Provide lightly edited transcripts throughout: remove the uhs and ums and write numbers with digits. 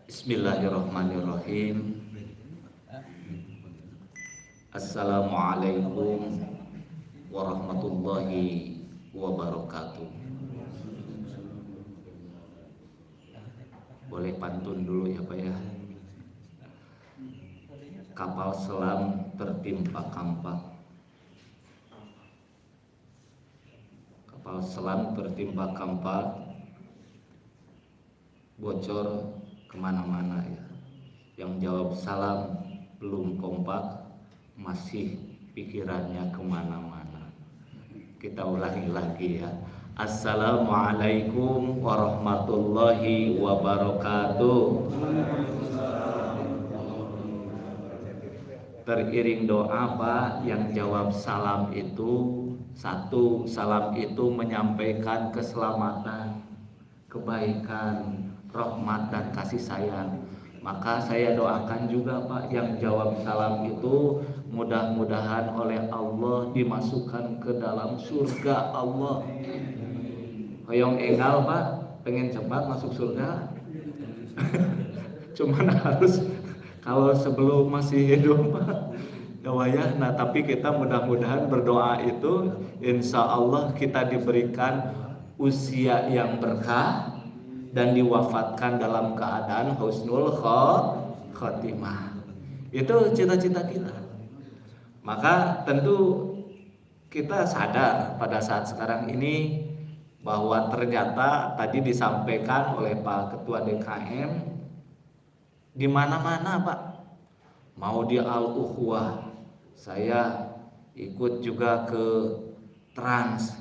Bismillahirrahmanirrahim. Assalamualaikum warahmatullahi wabarakatuh. Boleh pantun dulu ya Pak ya. Kapal selam tertimpa kampak. Kapal selam tertimpa kampak, bocor kemana-mana ya. Yang jawab salam belum kompak, masih pikirannya kemana-mana. Kita ulangi lagi ya. Assalamualaikum warahmatullahi wabarakatuh. Teriring doa Pak, yang jawab salam itu satu, salam itu menyampaikan keselamatan, kebaikan, rahmat dan kasih sayang. Maka saya doakan juga Pak, yang jawab salam itu mudah-mudahan oleh Allah dimasukkan ke dalam surga Allah. Hoyong enggal Pak, pengen cepat masuk surga. Cuman harus kalau sebelum masih hidup Pak, ya. Nah tapi kita mudah-mudahan berdoa itu insya Allah kita diberikan usia yang berkah dan diwafatkan dalam keadaan husnul khotimah. Itu cita-cita kita. Maka tentu kita sadar pada saat sekarang ini bahwa ternyata tadi disampaikan oleh Pak Ketua DKM, di mana-mana Pak, mau di Al-Ukhwah, saya ikut juga ke Trans,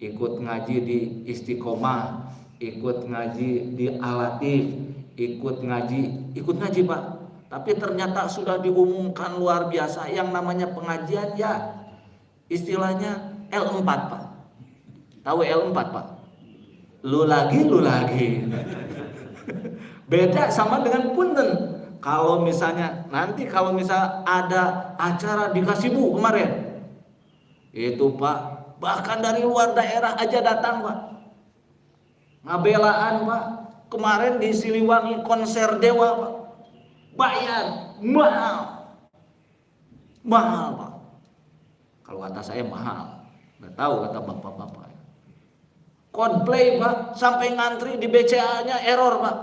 ikut ngaji di Istiqomah, ikut ngaji di Al-Latif, ikut ngaji Pak. Tapi ternyata sudah diumumkan luar biasa yang namanya pengajian ya istilahnya L4 Pak. Tahu L4 Pak? Lu lagi beda sama dengan punten. Kalau misalnya ada acara di Kasibu kemarin, itu Pak, bahkan dari luar daerah aja datang Pak, ngabelaan Pak. Kemarin di Siliwangi konser Dewa Pak, bayar mahal Pak. Kalau kata saya mahal, nggak tahu kata bapak-bapak. Coldplay Pak, sampai ngantri di BCA-nya error Pak,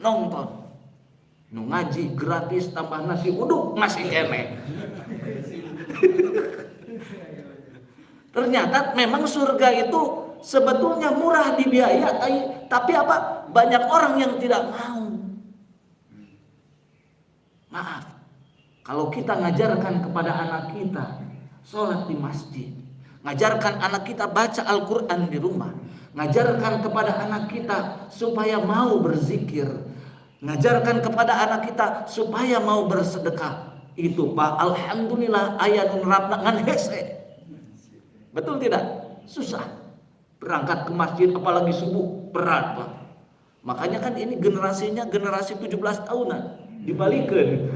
nonton nu ngaji gratis tambah nasi uduk ngasih kene. Ternyata memang surga itu sebetulnya murah di biaya, tapi apa? Banyak orang yang tidak mau. Maaf, kalau kita ngajarkan kepada anak kita sholat di masjid, ngajarkan anak kita baca Al-Quran di rumah, ngajarkan kepada anak kita supaya mau berzikir, ngajarkan kepada anak kita supaya mau bersedekah, itu Pak, alhamdulillah ayat nerapna ngan hese. Betul tidak? Susah. Berangkat ke masjid apalagi subuh berat Pak. Makanya kan ini generasinya generasi 17 tahunan dibalikin.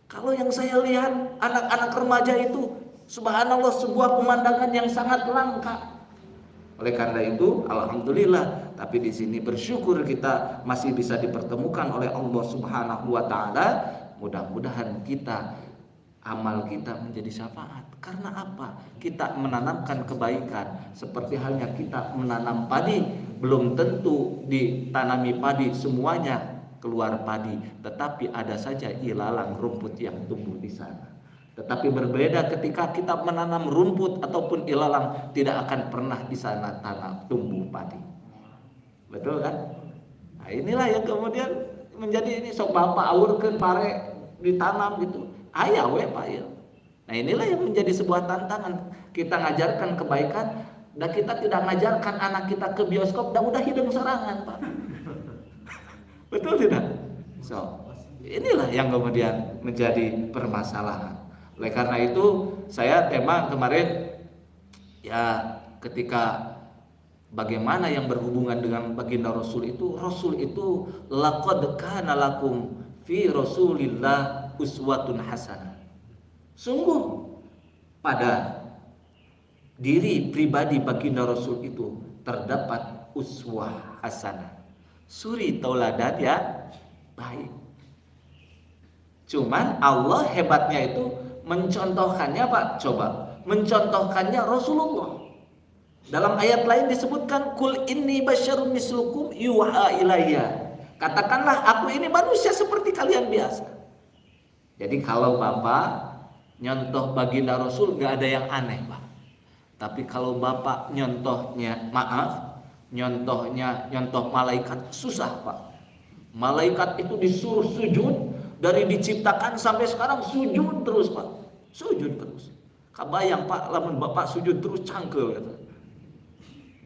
Kalau yang saya lihat anak-anak remaja itu subhanallah sebuah pemandangan yang sangat langka. Oleh karena itu alhamdulillah, tapi di sini bersyukur kita masih bisa dipertemukan oleh Allah Subhanahu wa taala. Mudah-mudahan amal kita menjadi syafaat. Karena apa? Kita menanamkan kebaikan. Seperti halnya kita menanam padi, belum tentu ditanami padi semuanya keluar padi, tetapi ada saja ilalang rumput yang tumbuh di sana. Tetapi berbeda ketika kita menanam rumput ataupun ilalang, tidak akan pernah di sana tanah tumbuh padi. Betul kan? Nah inilah yang kemudian menjadi ini sok bapak aurkeun pare ditanam gitu. Aya we Pak ya. Nah inilah yang menjadi sebuah tantangan. Kita ngajarkan kebaikan dan kita tidak ngajarkan anak kita ke bioskop dan udah hidung serangan Pak. Betul tidak? So, inilah yang kemudian menjadi permasalahan. Oleh karena itu saya tema kemarin ya ketika bagaimana yang berhubungan dengan baginda Rasul itu laqad kana lakum fi Rasulillah uswatun hasanah. Sungguh pada diri pribadi baginda Rasul itu terdapat uswah hasanah. suri tauladan ya baik. Cuman Allah hebatnya itu mencontohkannya Pak, coba mencontohkannya Rasulullah. Dalam ayat lain disebutkan kul inni basyarun mislukum yuha ilayya. Katakanlah aku ini manusia seperti kalian biasa. Jadi kalau Bapak nyontoh baginda Rasul gak ada yang aneh Pak. Tapi kalau Bapak nyontohnya, nyontoh malaikat susah Pak. Malaikat itu disuruh sujud, dari diciptakan sampai sekarang sujud terus Pak. Sujud terus. Kabayang Pak, lamun Bapak sujud terus cangkel gitu.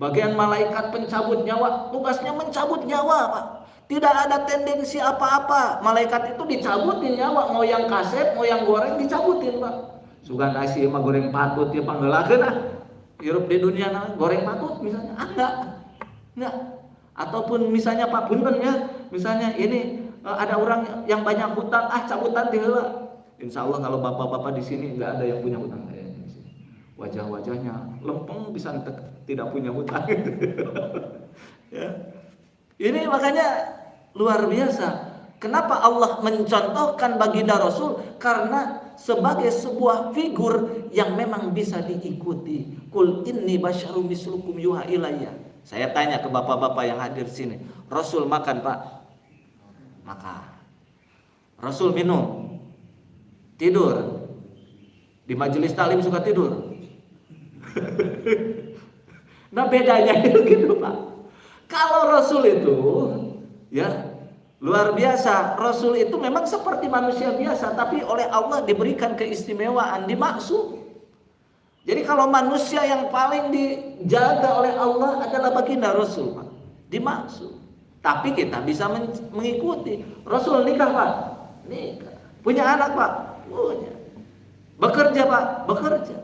Bagian malaikat pencabut nyawa, tugasnya mencabut nyawa Pak. Tidak ada tendensi apa-apa. Malaikat itu dicabutin nyawa, mau yang kaset, mau yang goreng dicabutin Pak. Sugan nasi mah goreng patut ya panggelakeun ah. Hirup di dunia goreng patut misalnya. Enggak. Ataupun misalnya Pak punten ya, misalnya ini ada orang yang banyak hutang, cabutan diheula. Insya Allah kalau bapak-bapak di sini nggak ada yang punya hutang kayak di sini. Wajah-wajahnya lempeng bisa tidak punya hutang. Ya. Ini makanya luar biasa. Kenapa Allah mencontohkan baginda Rasul? Karena sebagai sebuah figur yang memang bisa diikuti. Kul inni basyarum mislukum yuha ilayya. Saya tanya ke bapak-bapak yang hadir sini, Rasul makan Pak? Makan. Rasul minum? Tidur? Di majelis talim suka tidur? Nah bedanya itu gitu Pak. Kalau Rasul itu ya luar biasa. Rasul itu memang seperti manusia biasa, tapi oleh Allah diberikan keistimewaan, dimaksud. Jadi kalau manusia yang paling dijaga oleh Allah adalah baginda Rasul Pak. Dimaksud. Tapi kita bisa mengikuti. Rasul nikah Pak? Nikah. Punya anak Pak? Punya. Bekerja Pak? Bekerja.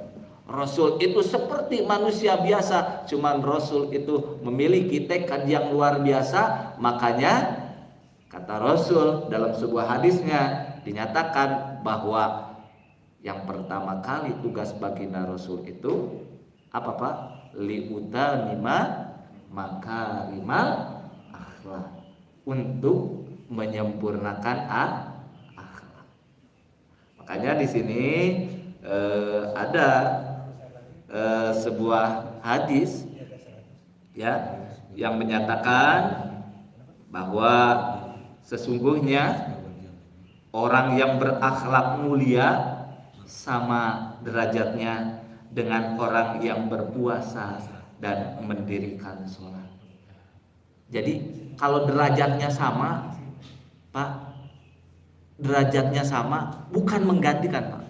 Rasul itu seperti manusia biasa, cuman Rasul itu memiliki tekad yang luar biasa. Makanya kata Rasul dalam sebuah hadisnya dinyatakan bahwa yang pertama kali tugas baginda Rasul itu apa Pak? Liutamima makarimal akhlak, untuk menyempurnakan akhlak. Makanya di sini ada sebuah hadis ya yang menyatakan bahwa sesungguhnya orang yang berakhlak mulia sama derajatnya dengan orang yang berpuasa dan mendirikan sholat. Jadi kalau derajatnya sama Pak, derajatnya sama bukan menggantikan Pak.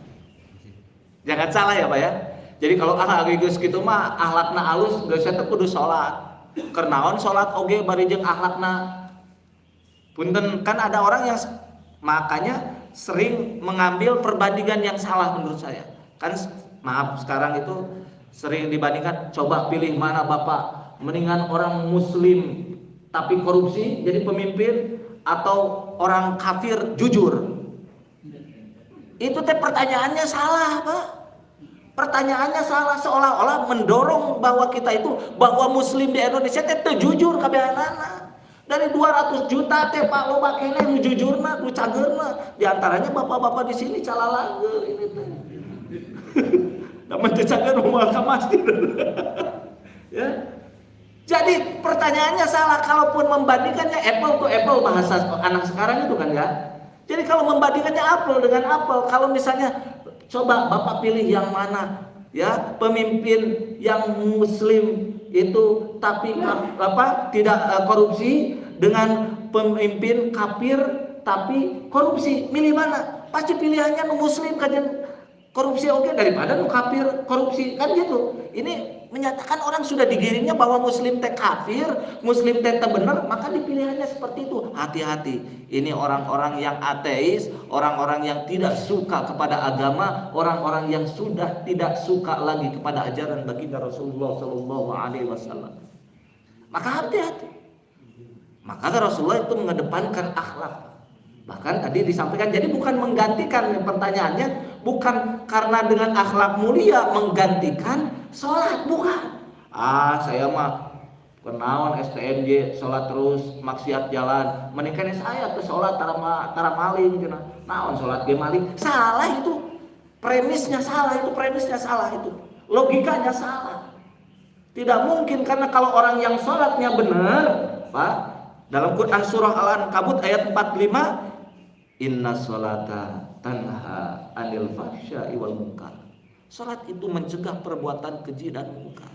Jangan salah ya Pak ya. Jadi kalau geus kitu mah akhlakna alus geus teh kudu salat. Kernaon salat oge bari jeung akhlakna. Punten, kan ada orang yang makanya sering mengambil perbandingan yang salah menurut saya. Kan maaf sekarang itu sering dibandingkan, coba pilih mana Bapak, mendingan orang muslim tapi korupsi jadi pemimpin atau orang kafir jujur. Itu teh pertanyaannya salah Pak. Pertanyaannya salah, seolah-olah mendorong bahwa kita itu, bahwa muslim di Indonesia teh teu jujur kabehanana. Dari 200 juta teh Pak loba keneh nu jujurna, nu cageurna. Di antaranya bapak-bapak di sini calalageul ini teh. Namun teu cager moal ka masjid. Ya. Jadi pertanyaannya salah, kalaupun membandingkannya apple to apple bahasa anak sekarang itu kan ya. Jadi kalau membandingkannya apple dengan apple, kalau misalnya coba Bapak pilih yang mana ya, pemimpin yang muslim itu tapi tidak korupsi dengan pemimpin kafir tapi korupsi, milih mana? Pasti pilihannya nu muslim kan korupsi oke daripada nu kafir korupsi kan gitu. Ini menyatakan orang sudah digiringnya bahwa muslim teh kafir, muslim teh benar, maka dipilihannya seperti itu. Hati-hati, ini orang-orang yang ateis, orang-orang yang tidak suka kepada agama, orang-orang yang sudah tidak suka lagi kepada ajaran baginda Rasulullah Shallallahu Alaihi Wasallam. Maka hati-hati. Maka Rasulullah itu mengedepankan akhlak. Bahkan tadi disampaikan, jadi bukan menggantikan, pertanyaannya bukan karena dengan akhlak mulia menggantikan sholat, bukan. Saya mah Kenaon STMJ salat terus maksiat jalan menikah saya ke salat tara maling cenah. Naon salat ge maling? Salah itu. Premisnya salah itu. Logikanya salah. Tidak mungkin karena kalau orang yang salatnya benar, Pak, dalam Quran surah Al-Ankabut ayat 45, inna sholata tanha anil fahsya'i wal munkar. Salat itu mencegah perbuatan keji dan munkar.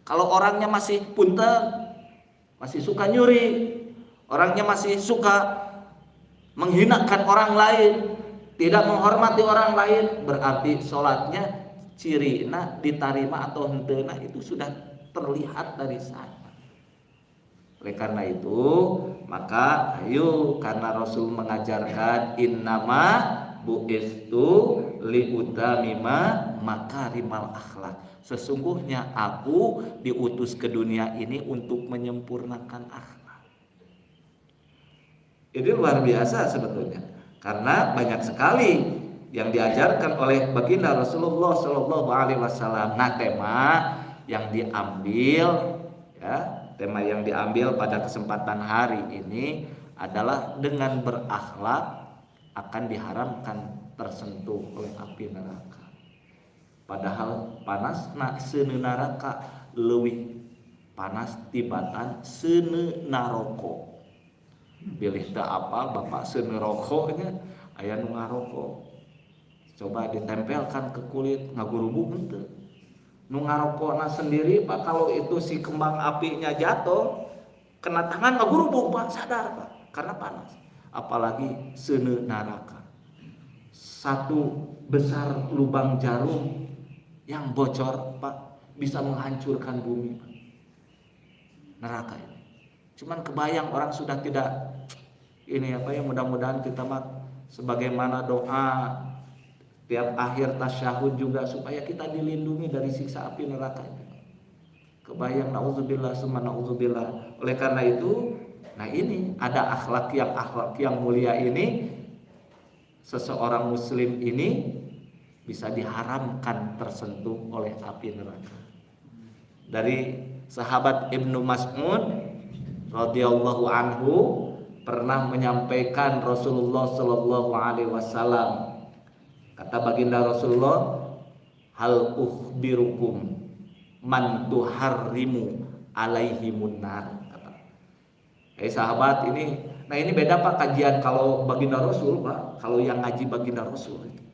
Kalau orangnya masih punten, masih suka nyuri, orangnya masih suka menghinakan orang lain, tidak menghormati orang lain, berarti sholatnya cirina diterima atau hentena itu sudah terlihat dari sana. Oleh karena itu, maka ayo, karena Rasul mengajarkan innama bu'istu liutamima makarimal akhlak. Sesungguhnya aku diutus ke dunia ini untuk menyempurnakan akhlak. Ini luar biasa sebetulnya, karena banyak sekali yang diajarkan oleh baginda Rasulullah Shallallahu Alaihi Wasallam. Nah, tema yang diambil pada kesempatan hari ini adalah dengan berakhlak akan diharamkan tersentuh oleh api neraka. Padahal panas nak seuneu neraka leuwih panas tibatan seuneu naroko. Bilih teu apa bapak seuneu rokoknya aya nu ngaroko. Coba ditempelkan ke kulit ngagurubuk henteu. Nu ngarokona sendiri Pak, kalau itu si kembang apinya jatuh kena tangan ngagurubuk Pak, sadar Pak, karena panas. Apalagi seuneu neraka. Satu besar lubang jarum yang bocor Pak bisa menghancurkan bumi Pak. Neraka ini. Cuman kebayang orang sudah tidak ini apa ya, mudah-mudahan kita mah sebagaimana doa tiap akhir tasyahud juga supaya kita dilindungi dari siksa api neraka ini. Kebayang, naudzubillah summa naudzubillah. Oleh karena itu, nah ini ada akhlak yang mulia ini, seseorang muslim ini bisa diharamkan tersentuh oleh api neraka. Dari sahabat Ibnu Mas'ud radhiyallahu anhu pernah menyampaikan Rasulullah sallallahu alaihi wasallam, kata baginda Rasulullah, hal ukhbirukum man tuharrimu alaihimun nar. Sahabat ini, nah ini beda Pak kajian kalau baginda Rasul Pak, kalau yang ngaji baginda Rasul itu.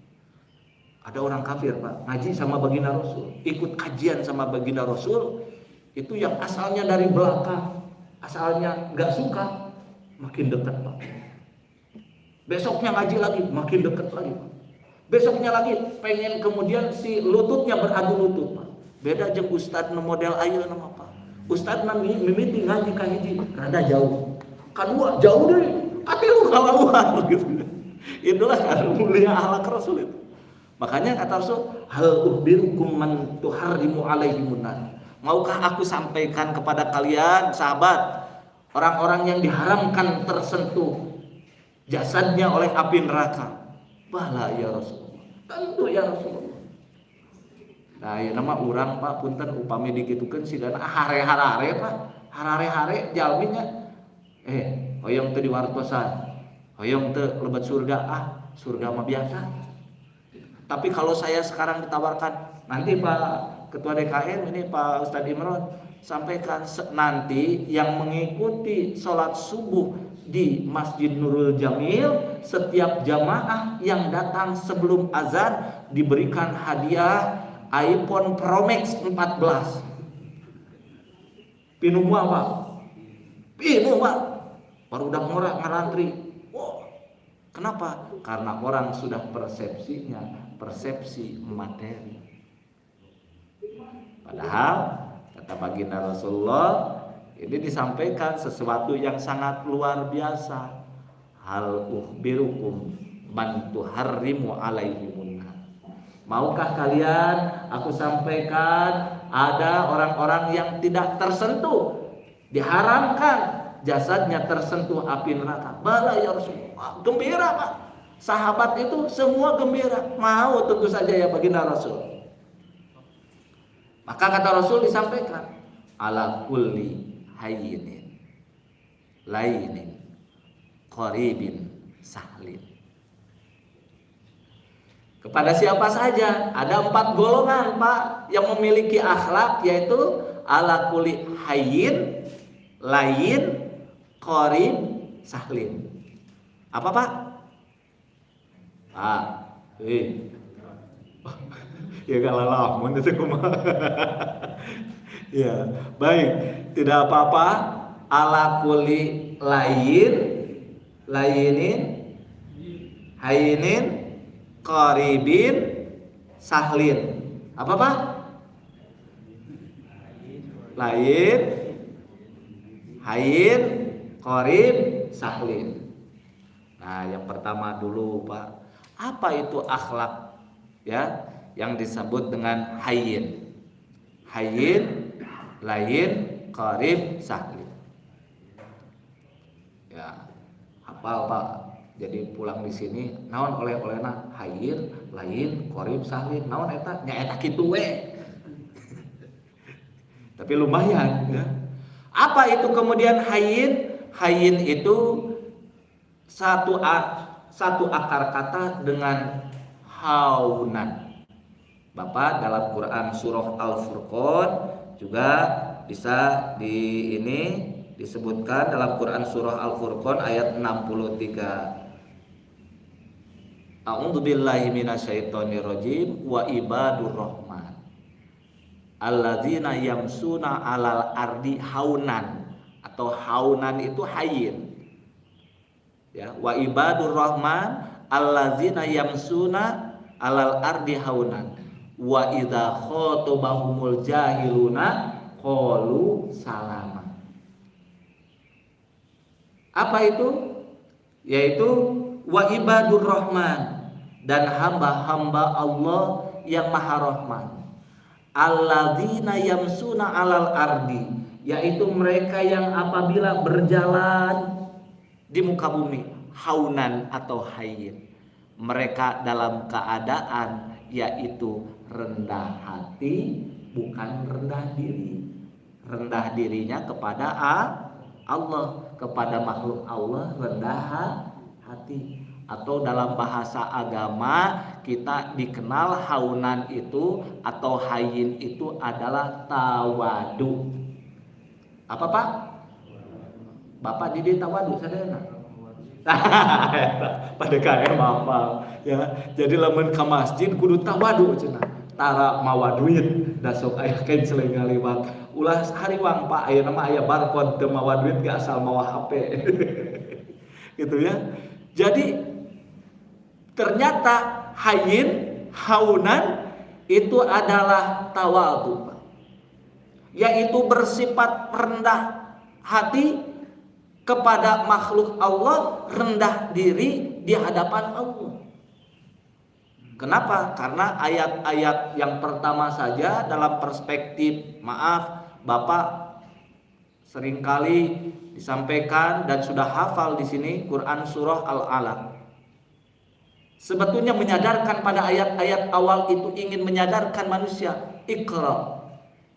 Ada orang kafir Pak, ngaji sama baginda Rasul, ikut kajian sama baginda Rasul, itu yang asalnya dari belakang, asalnya gak suka, makin dekat Pak. Besoknya ngaji lagi, makin dekat lagi Pak. Besoknya lagi pengen kemudian si lututnya beradu lutut Pak. Beda jeung ustad nu model ayeuna mah Pak. Ustad na mimiti ngaji ka hiji rada jauh. Kadua jauh deui, katilu kalauan gitu. Itulah mulia akhlak Rasul itu. Makanya kata Rasul, hal ukhbirukum man tuharrimu alaihimun nar. Maukah aku sampaikan kepada kalian sahabat orang-orang yang diharamkan tersentuh jasadnya oleh api neraka? Bala ya Rasulullah. Tentu ya Rasulullah. Nah, ya nama urang Pak punten upami dikitukeun sigana hare-hare Pak. Hare-hare jalminya hoyong teu diwartosan. Hoyong teu lebat surga, surga mah biasa. Tapi kalau saya sekarang ditawarkan, nanti Pak Ketua DKM ini Pak Ustadz Imron sampaikan nanti yang mengikuti sholat subuh di Masjid Nurul Jamil, setiap jamaah yang datang sebelum azan diberikan hadiah iPhone Pro Max 14. Pinu mual Pak, pinu Pak, baru udah ngorang ngarantri. Wow. Kenapa? Karena orang sudah persepsi materi. Padahal kata baginda Rasulullah ini disampaikan sesuatu yang sangat luar biasa. Hal ukhbirukum man tuharrimu alaihimun nar. Maukah kalian aku sampaikan ada orang-orang yang tidak tersentuh, diharamkan jasadnya tersentuh api neraka. Bala ya Rasulullah. Gembira Pak. Sahabat itu semua gembira. Mau tentu saja ya baginda Rasul. Maka kata Rasul disampaikan, ala kulli hayyinin, lainin, qaribin, sahlin. Kepada siapa saja? Ada 4 golongan, Pak, yang memiliki akhlak, yaitu ala kulli hayyin, lain, qarib, sahlin. Apa, Pak? Pak, ya kalau lamun itu kumaha. Ya, baik, tidak apa-apa. Ala kulli lain, lainin, hayinin, qaribin, sahlin. Apa, Pak? Lain, hayin, qarib, sahlin. Nah, yang pertama dulu, Pak. Apa itu akhlak? Ya, yang disebut dengan hayyin. Hayyin, lain, qarib, sahlin. Ya, hafal, Pak. Jadi pulang di sini naon oleh-olehna hayyin, lain, qarib, sahlin. Naon eta? Nya eta kitu we. Tapi lumayan ya. Apa itu kemudian hayyin? Hayyin itu satu akar kata dengan haunan. Bapak dalam Quran surah Al-Furqan juga bisa disebutkan dalam Quran surah Al-Furqan ayat 63. A'udzubillahi minasyaitonirrajim wa ibadur rahman alladzina yamsuna alal ardi haunan, atau haunan itu hayyin. Ya, wa ibadur rahman alladzina yamsuna alal ardi haunan wa idza khatabahumul jahiluna qalu salama. Apa itu? Yaitu wa ibadur rahman, dan hamba-hamba Allah yang maha rahman. Alladzina yamsuna alal ardi, yaitu mereka yang apabila berjalan di muka bumi, haunan atau hayyin, mereka dalam keadaan yaitu rendah hati, bukan rendah diri. Rendah dirinya kepada Allah, kepada makhluk Allah rendah hati. Atau dalam bahasa agama kita dikenal haunan itu atau hayyin itu adalah tawadu. Apa, Pak? Bapak Didi tawadu sadayana. Pada KM apa ya. Jadi lamun ka masjid kudu tawadu cenah. Tara mawa duit da sok aya cancel ngaliwat. Ulah hariwang, Pak, ayeuna mah aya barcode teu mawa duit ge asal mawa HP. Gitu ya. Jadi ternyata hayyin, haunan itu adalah tawadu, yaitu bersifat rendah hati kepada makhluk Allah, rendah diri di hadapan Allah. Kenapa? Karena ayat-ayat yang pertama saja dalam perspektif, maaf Bapak seringkali disampaikan dan sudah hafal di sini Quran surah Al-Alaq. Sebetulnya menyadarkan pada ayat-ayat awal itu ingin menyadarkan manusia, Iqra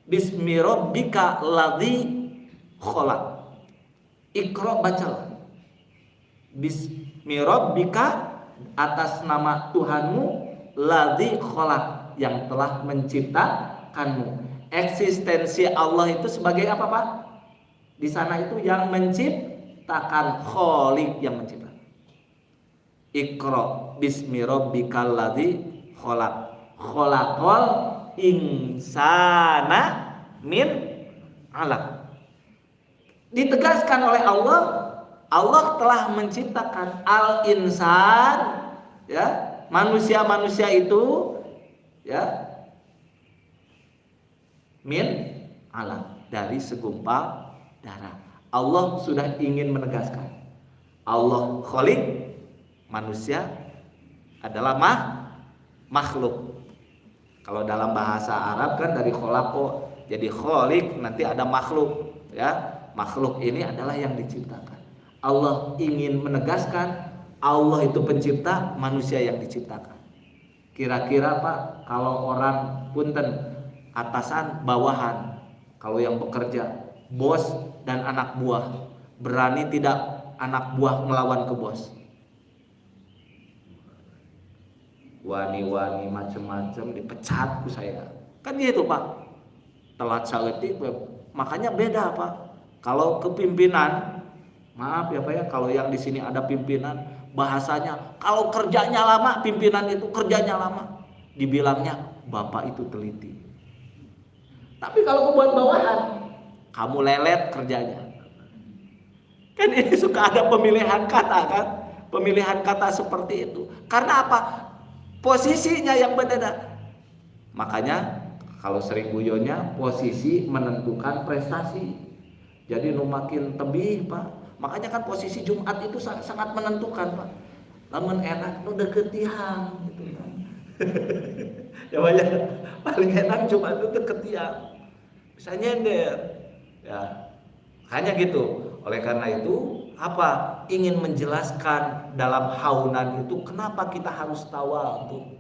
bismi rabbika ladzi khalaq. Iqra, bacalah. Bismi rabbika, atas nama Tuhanmu, ladzi khalaq, yang telah menciptakanmu. Eksistensi Allah itu sebagai apa, Pak? Di sana itu yang menciptakan, khaliq yang menciptakan. Iqra bismi rabbikal ladzi khalaq. Khalaqal insana min 'alaq. Ditegaskan oleh Allah, Allah telah menciptakan al-insan, ya, manusia-manusia itu, ya, min 'alaq, dari segumpal darah. Allah sudah ingin menegaskan, Allah khaliq, manusia adalah makhluk. Kalau dalam bahasa Arab kan dari kholako jadi kholik, nanti ada makhluk, ya. Makhluk ini adalah yang diciptakan. Allah ingin menegaskan Allah itu pencipta, manusia yang diciptakan. Kira-kira, Pak, kalau orang punten atasan bawahan, kalau yang bekerja bos dan anak buah. Berani tidak anak buah melawan ke bos? Wani-wani macam-macam dipecat ku saya. Kan gitu Pak. Telat saeutik. Makanya beda Pak. Kalau kepimpinan, maaf ya Pak ya, kalau yang di sini ada pimpinan, bahasanya kalau kerjanya lama, pimpinan itu kerjanya lama, dibilangnya Bapak itu teliti. Tapi kalau buat bawahan, kamu lelet kerjanya. Kan ini suka ada pemilihan kata kan? Pemilihan kata seperti itu. Karena apa? Posisinya yang berbeda. Makanya kalau sering guyonnya, posisi menentukan prestasi. Jadi nu makin tebih Pak. Makanya kan posisi Jumat itu sangat menentukan Pak. Lamun enak nu deket tiang gitu kan. Ya banyak paling enak Jumat itu deket tiang. Bisa nyender. Ya. Hanya gitu. Oleh karena itu apa? Ingin menjelaskan dalam haunan itu kenapa kita harus tawadhu.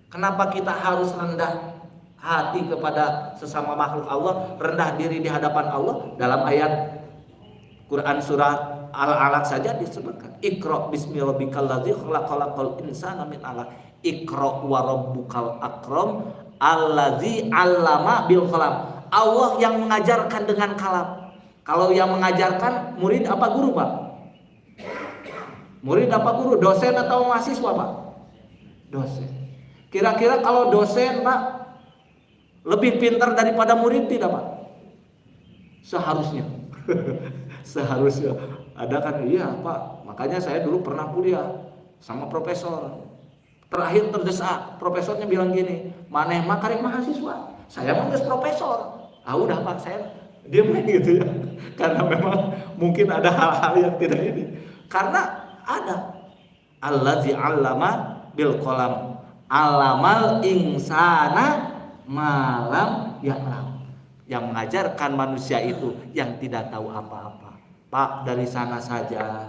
Kenapa kita harus rendah hati kepada sesama makhluk Allah, rendah diri di hadapan Allah. Dalam ayat Quran surah Al-Alaq saja disebutkan, Iqra bismi rabbikal ladzi khalaqal insana min 'alaq. Iqra wa rabbukal akram allazi 'allama bil qalam. Allah yang mengajarkan dengan kalam. Kalau yang mengajarkan murid apa guru Pak? Murid apa guru? Dosen atau mahasiswa Pak? Dosen. Kira-kira kalau dosen Pak lebih pintar daripada murid tidak Pak? Seharusnya. Seharusnya. Ada kan? Iya Pak. Makanya saya dulu pernah kuliah sama profesor. Terakhir terdesak, profesornya bilang gini, maneh mah karek mahasiswa, saya mah geus profesor. Ah udah Pak, saya diam gitu ya. Karena memang mungkin ada hal-hal yang tidak ini. Karena ada allazi 'allama bil qalam, 'allamal insana malam ya'lam. Yang mengajarkan manusia itu yang tidak tahu apa-apa. Pak, dari sana saja,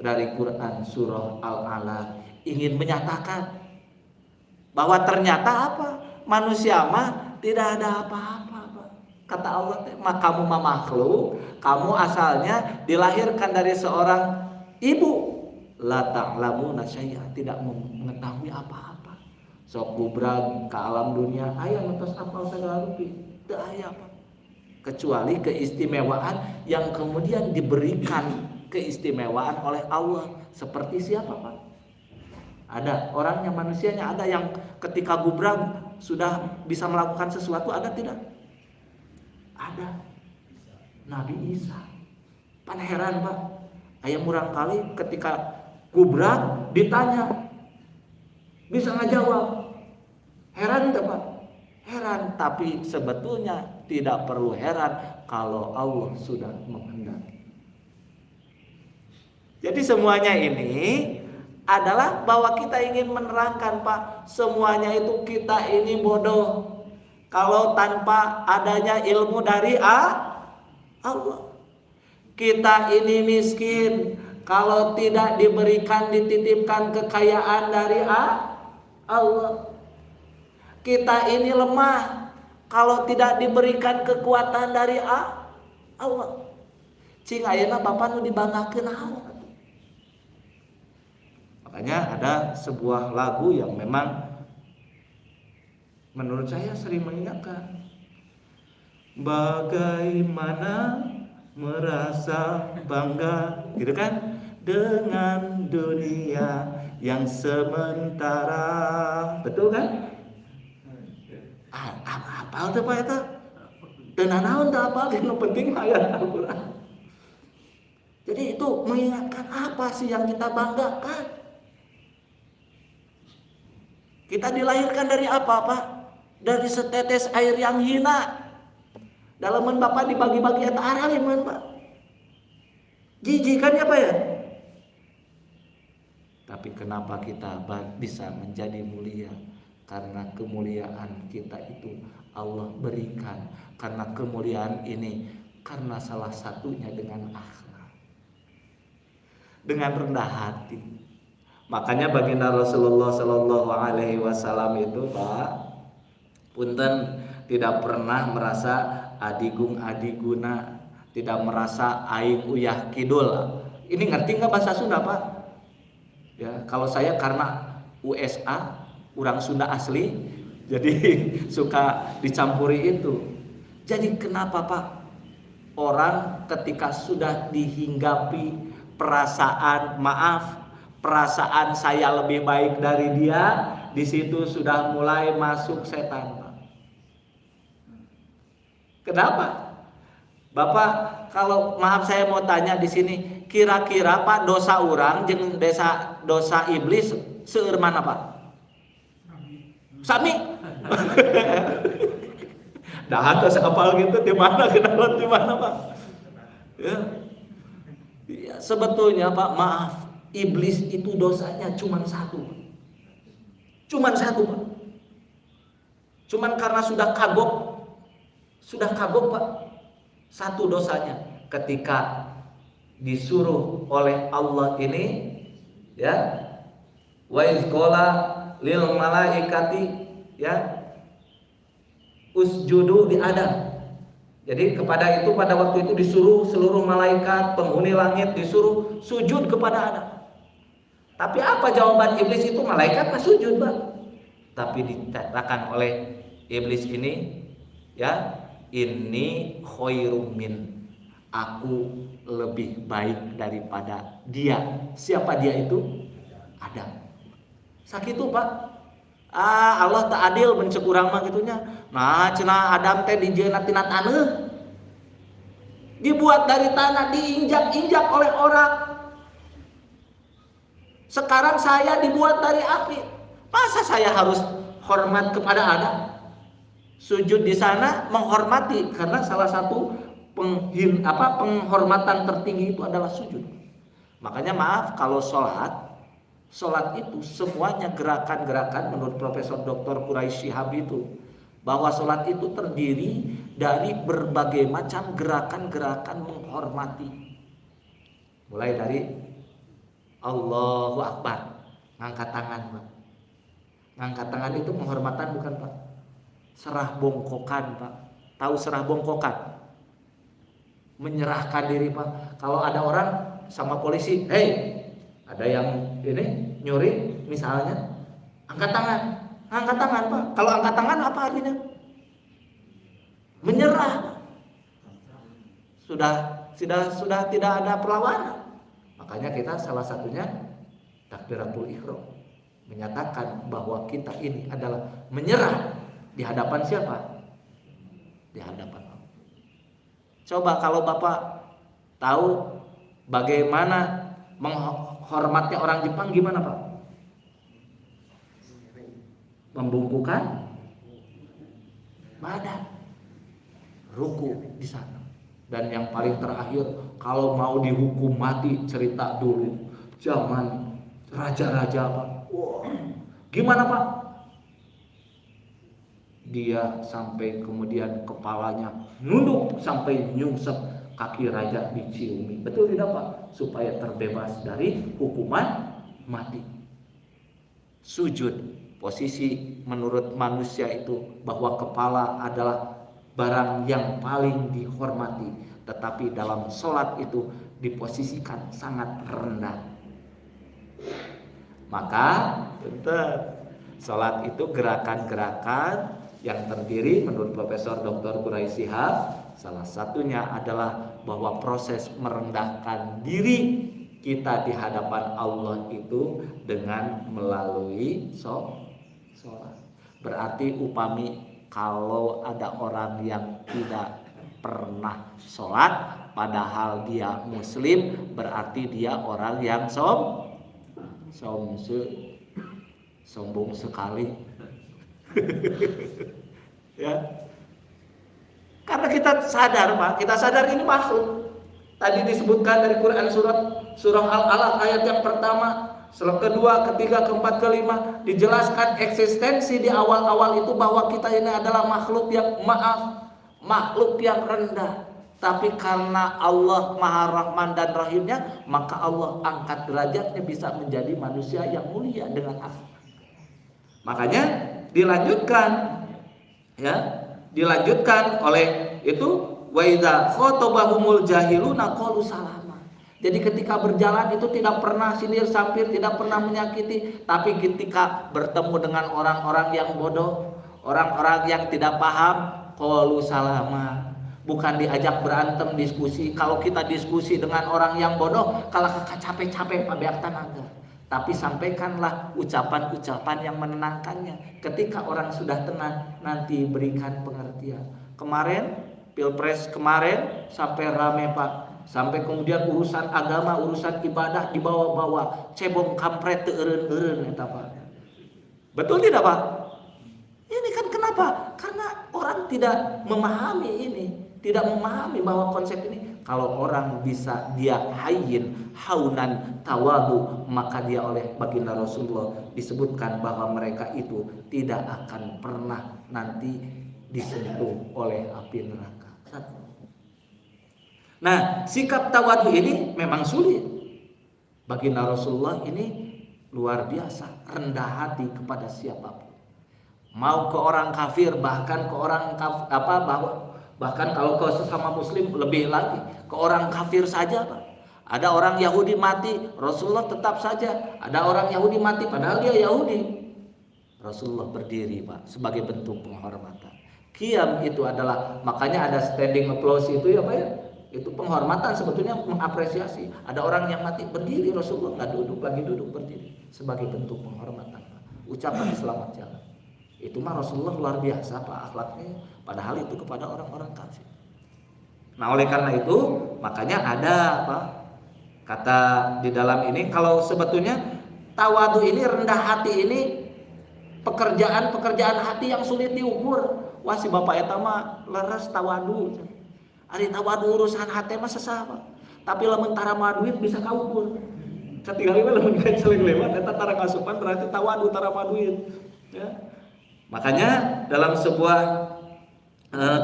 dari Quran surah Al-Alaq ingin menyatakan bahwa ternyata apa? Manusia mah tidak ada apa-apa, Pak. Kata Allah, kamu mah makhluk, kamu asalnya dilahirkan dari seorang ibu. La ta'lamuna syai'a, tidak mengetahui apa-apa. Sok bubrag ke alam dunia, aya ngetos apal segala rupi. Teu aya apa. Kecuali keistimewaan yang kemudian diberikan keistimewaan oleh Allah. Seperti siapa Pak? Ada orangnya, manusianya, ada yang ketika gubrag sudah bisa melakukan sesuatu, ada tidak? Ada. Nabi Isa. Pan heran Pak. Aya murang kali ketika gubrag ditanya bisa ngajawab. Heran tidak Pak? Heran, tapi sebetulnya tidak perlu heran kalau Allah sudah menghendaki. Jadi semuanya ini adalah bahwa kita ingin menerangkan Pak, semuanya itu kita ini bodoh kalau tanpa adanya ilmu dari Allah. Kita ini miskin kalau tidak diberikan, dititipkan kekayaan dari Allah. Kita ini lemah kalau tidak diberikan kekuatan dari Allah. Cing ayeuna Bapak nu dibanggakeun naon? Makanya ada sebuah lagu yang memang menurut saya sering mengingatkan, bagaimana merasa bangga gitu kan dengan dunia yang sementara, betul kan? Apa tuh Pak eta? Teu naon teu apal, yang penting ayat Al-Qur'an. Jadi itu mengingatkan apa sih yang kita banggakan? Kita dilahirkan dari apa Pak? Dari setetes air yang hina. Dalaman Bapak dibagi-bagi eta araliman Pak. Jijik kan ya Pak ya? Tapi kenapa kita bisa menjadi mulia? Karena kemuliaan kita itu Allah berikan. Karena kemuliaan ini karena salah satunya dengan akhlak, dengan rendah hati. Makanya baginda Rasulullah Shallallahu Alaihi Wasallam itu Pak, punten tidak pernah merasa adigung adiguna, tidak merasa aing uyah kidul. Ini ngerti nggak bahasa Sunda Pak? Ya, kalau saya karena USA, orang Sunda asli, jadi suka dicampuri itu. Jadi kenapa Pak? Orang ketika sudah dihinggapi perasaan maaf, perasaan saya lebih baik dari dia, di situ sudah mulai masuk setan Pak. Kenapa? Bapak, kalau maaf saya mau tanya di sini, kira-kira Pak dosa orang jeung dosa iblis seueur mana Pak? Sami. Dah atas apal gitu di mana kenalan di mana Pak? Ya. Ya, sebetulnya Pak, maaf, iblis itu dosanya cuma satu. Cuma satu Pak. Cuman karena sudah kagok Pak. Satu dosanya ketika disuruh oleh Allah ini, ya, wa iz qala lil malaikati, ya, usjudu di Adam. Jadi kepada itu, pada waktu itu disuruh seluruh malaikat penghuni langit disuruh sujud kepada Adam. Tapi apa jawaban iblis itu? Malaikat nggak sujud Pak. Tapi dikatakan oleh iblis ini, ya, ini khairum min, aku lebih baik daripada dia. Siapa dia itu? Adam. Sakitu Pak. Allah tak adil mencek urang mah gitunya. Nah, cenah Adam teh dijieuna tina taneuh. Dibuat dari tanah, diinjak-injak oleh orang. Sekarang saya dibuat dari api. Masa saya harus hormat kepada Adam? Sujud di sana menghormati, karena salah satu penghormatan tertinggi itu adalah sujud. Makanya maaf kalau sholat itu semuanya gerakan-gerakan menurut Profesor Dr. Quraisy Shihab itu, bahwa sholat itu terdiri dari berbagai macam gerakan-gerakan menghormati. Mulai dari Allahu Akbar, ngangkat tangan Pak. Ngangkat tangan itu penghormatan bukan Pak? Serah bongkokan Pak. Tahu serah bongkokan? Menyerahkan diri Pak. Kalau ada orang sama polisi, hey, ada yang ini nyuri misalnya, angkat tangan Pak. Kalau angkat tangan apa artinya? Menyerah. Sudah tidak ada perlawanan. Makanya kita salah satunya takbiratul ihram, menyatakan bahwa kita ini adalah menyerah. Di hadapan siapa? Di hadapan Allah. Coba kalau Bapak tahu bagaimana menghormatnya orang Jepang, gimana Pak? Membungkukkan badan, ruku di sana. Dan yang paling terakhir, kalau mau dihukum mati, cerita dulu zaman raja-raja Pak. Wow. Gimana Pak? Dia sampai kemudian kepalanya nunduk sampai nyungsep kaki raja diciumi. Betul tidak Pak? Supaya terbebas dari hukuman mati. Sujud, posisi menurut manusia itu bahwa kepala adalah barang yang paling dihormati, tetapi dalam sholat itu diposisikan sangat rendah. Maka bentar, sholat itu gerakan-gerakan yang terdiri menurut Profesor Dr. Quraisy Shihab, salah satunya adalah bahwa proses merendahkan diri kita di hadapan Allah itu dengan melalui sholat. Berarti upami kalau ada orang yang tidak pernah sholat padahal dia muslim, berarti dia orang yang sombong sekali. Ya, karena kita sadar Pak, kita sadar ini masuk. Tadi disebutkan dari Quran surah Al-Alaq ayat yang pertama, kedua, ketiga, keempat, kelima, dijelaskan eksistensi di awal-awal itu bahwa kita ini adalah makhluk yang rendah. Tapi karena Allah Maha Rahman dan Rahimnya, maka Allah angkat derajatnya bisa menjadi manusia yang mulia dengan akhlak. Makanya dilanjutkan oleh itu wa idza khatabahumul jahiluna qalu salama. Jadi ketika berjalan itu tidak pernah sindir sampir, tidak pernah menyakiti, tapi ketika bertemu dengan orang-orang yang bodoh, orang-orang yang tidak paham, qalu salama. Bukan diajak berantem diskusi. Kalau kita diskusi dengan orang yang bodoh, kalau capek-capek pabeak tenaga. Tapi sampaikanlah ucapan-ucapan yang menenangkannya. Ketika orang sudah tenang, nanti berikan pengertian. Kemarin, Pilpres kemarin sampai rame Pak. Sampai kemudian urusan agama, urusan ibadah dibawa-bawa. Cebong kampret teureun-eureun eta Pak. Betul tidak Pak? Ini kan kenapa? Karena orang tidak memahami ini. Tidak memahami bahwa konsep ini, kalau orang bisa dia hayyin, haunan, tawadu, maka dia oleh baginda Rasulullah disebutkan bahwa mereka itu tidak akan pernah nanti disentuh oleh api neraka. Nah, sikap tawadu ini memang sulit. Baginda Rasulullah ini luar biasa, rendah hati kepada siapapun. Mau ke orang kafir, bahkan ke orang bahkan kalau ke sesama muslim lebih lagi, ke orang kafir saja Pak. Ada orang Yahudi mati, Rasulullah tetap saja. Ada orang Yahudi mati padahal dia Yahudi, Rasulullah berdiri Pak sebagai bentuk penghormatan. Qiyam itu adalah, makanya ada standing applause itu ya Pak ya. Itu penghormatan, sebetulnya mengapresiasi. Ada orang yang mati berdiri, Rasulullah nggak duduk, lagi duduk berdiri sebagai bentuk penghormatan Pak. Ucapan selamat jalan. Itu mah Rasulullah luar biasa Pak akhlaknya, padahal itu kepada orang-orang kafir. Nah oleh karena itu makanya ada Pak kata di dalam ini, kalau sebetulnya tawadu ini, rendah hati ini, pekerjaan hati yang sulit diukur. Wah si bapak eta mah leres tawadu. Ari tawadu urusan hati mah sesah Pak. Tapi lamun tara mah duit bisa kaukur. Katingali mah lamun keceleng lewat eta tara ngasupan berarti tawadu tara mah duit. Ya. Makanya dalam sebuah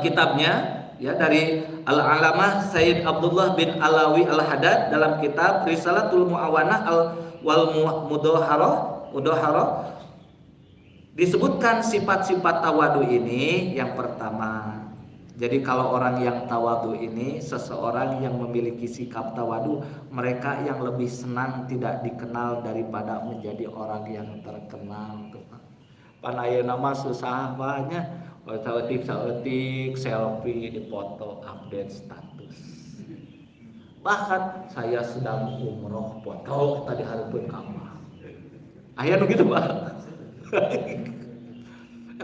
kitabnya ya dari Al-Alamah Sayyid Abdullah bin Alawi Al-Haddad dalam kitab Risalatul Muawanah wal Mudahharah disebutkan sifat-sifat tawadu ini. Yang pertama, jadi kalau orang yang tawadu ini, seseorang yang memiliki sikap tawadu, mereka yang lebih senang tidak dikenal daripada menjadi orang yang terkenal. Panaya nama susah banyak, saeutik selfie, dipoto, update status. Bahkan saya sedang umroh, foto tadi hareupeun kamar. Aya nu kitu Pak.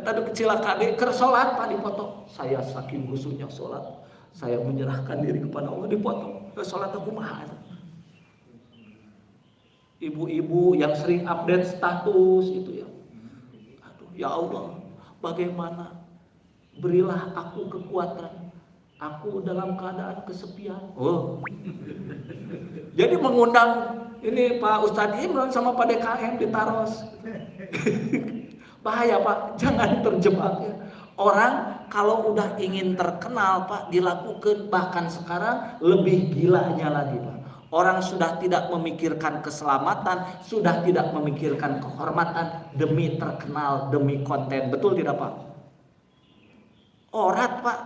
Eta nu kecelakaan keur salat Pak dipoto. Saya saking khusyuknya salat, saya menyerahkan diri kepada Allah dipoto. Salat aku kumaha? Ibu-ibu yang sering update status itu ya. Ya Allah, bagaimana? Berilah aku kekuatan. Aku dalam keadaan kesepian. Oh. Jadi mengundang ini Pak Ustadz Imran sama Pak DKM di Taros. Bahaya Pak, jangan terjebak ya. Orang kalau udah ingin terkenal Pak, dilakukan, bahkan sekarang lebih gilanya lagi Pak. Orang sudah tidak memikirkan keselamatan, sudah tidak memikirkan kehormatan demi terkenal, demi konten. Betul tidak Pak? Orat Pak,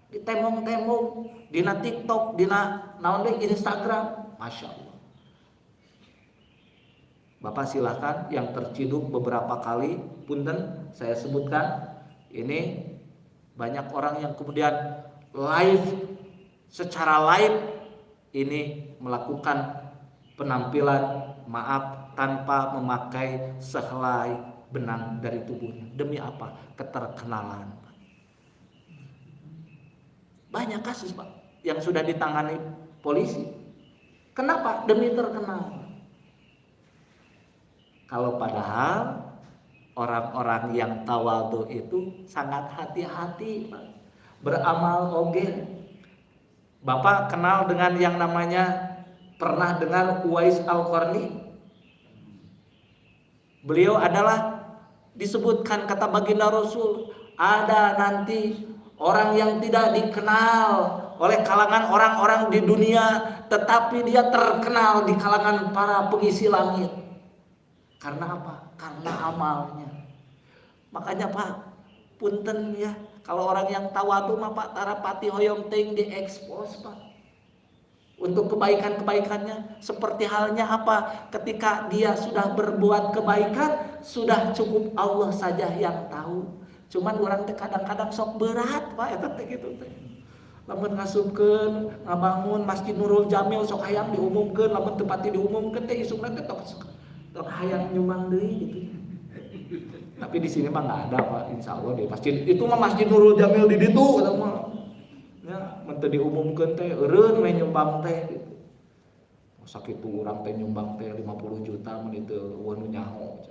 di temong-temong, dina TikTok, dina naon deui Instagram, Masya Allah. Bapak silahkan yang terciduk beberapa kali, punten saya sebutkan, ini banyak orang yang kemudian live, secara live ini melakukan penampilan maaf tanpa memakai sehelai benang dari tubuhnya. Demi apa? Keterkenalan. Banyak kasus Pak yang sudah ditangani polisi. Kenapa? Demi terkenal. Kalau padahal orang-orang yang tawadhu itu sangat hati-hati Pak. Beramal oge. Bapak kenal dengan yang namanya, pernah dengar Uwais Al-Qarni? Beliau adalah disebutkan kata baginda Rasul, ada nanti orang yang tidak dikenal oleh kalangan orang-orang di dunia, tetapi dia terkenal di kalangan para pengisi langit. Karena apa? Karena amalnya. Makanya Pak, punten ya, Kalau orang yang tawadu mah Pak tarapati hoyong ting diekspos Pak. Untuk kebaikan-kebaikannya seperti halnya apa? Ketika dia sudah berbuat kebaikan, sudah cukup Allah saja yang tahu. Cuman orang teh kadang-kadang sok berat Pak eta teh gitu teh. Lamun ngasupkeun, ngabangun Masjid Nurul Jamil sok hayang diumumkeun, lamun teu pati diumumkeun teh isukna teh tok hayang nyumbang deui gitu. Tapi di sini mah enggak ada Pak, insyaallah di masjid itu mah Masjid Nurul Jamil di ditu eta mah. Ya, mun teu diumumkeun teh eureun we nyumbang teh gitu. Sakitu urang teh nyumbang teh 50 juta mun ditu wanu nyaho.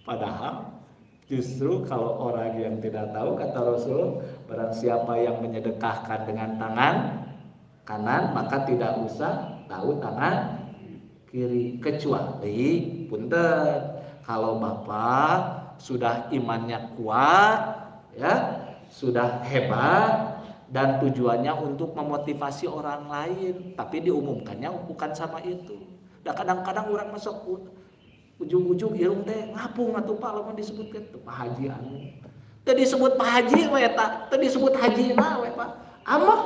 Padahal justru kalau orang yang tidak tahu kata Rasul, barang siapa yang menyedekahkan dengan tangan kanan maka tidak usah tahu tangan kiri, kecuali punten kalau Bapak sudah imannya kuat ya, sudah hebat dan tujuannya untuk memotivasi orang lain, tapi diumumkannya bukan sama itu. Dan kadang-kadang orang masuk ujung-ujung irung teh ngapung atuh Pak lamun disebutkeun teu Pak Haji anu. Teu disebut Pak Haji we eta, teu disebut hajina we Pak. Amok.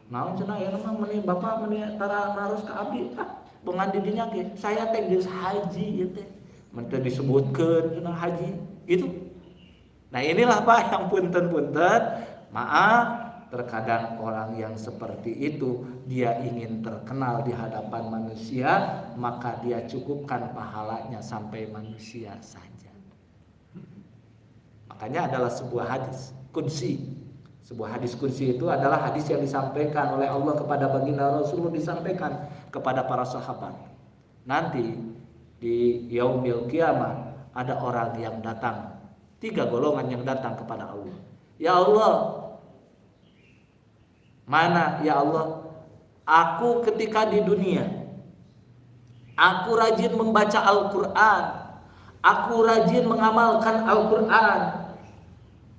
Naon cenah aya mah meuni Bapak meuni tara naros ka abdi. Beungan di dinya ge saya teh geus haji ieu teh. Mun teu disebutkeun cenah haji gitu. Nah inilah Pak yang punten-punten, maaf terkadang orang yang seperti itu dia ingin terkenal di hadapan manusia, maka dia cukupkan pahalanya sampai manusia saja. Makanya adalah sebuah hadis qudsi. Sebuah hadis qudsi itu adalah hadis yang disampaikan oleh Allah kepada baginda Rasulullah, disampaikan kepada para sahabat. Nanti di yaumil kiamah ada orang yang datang, 3 golongan yang datang kepada Allah. Ya Allah, mana ya Allah, aku ketika di dunia aku rajin membaca Al-Quran, aku rajin mengamalkan Al-Quran.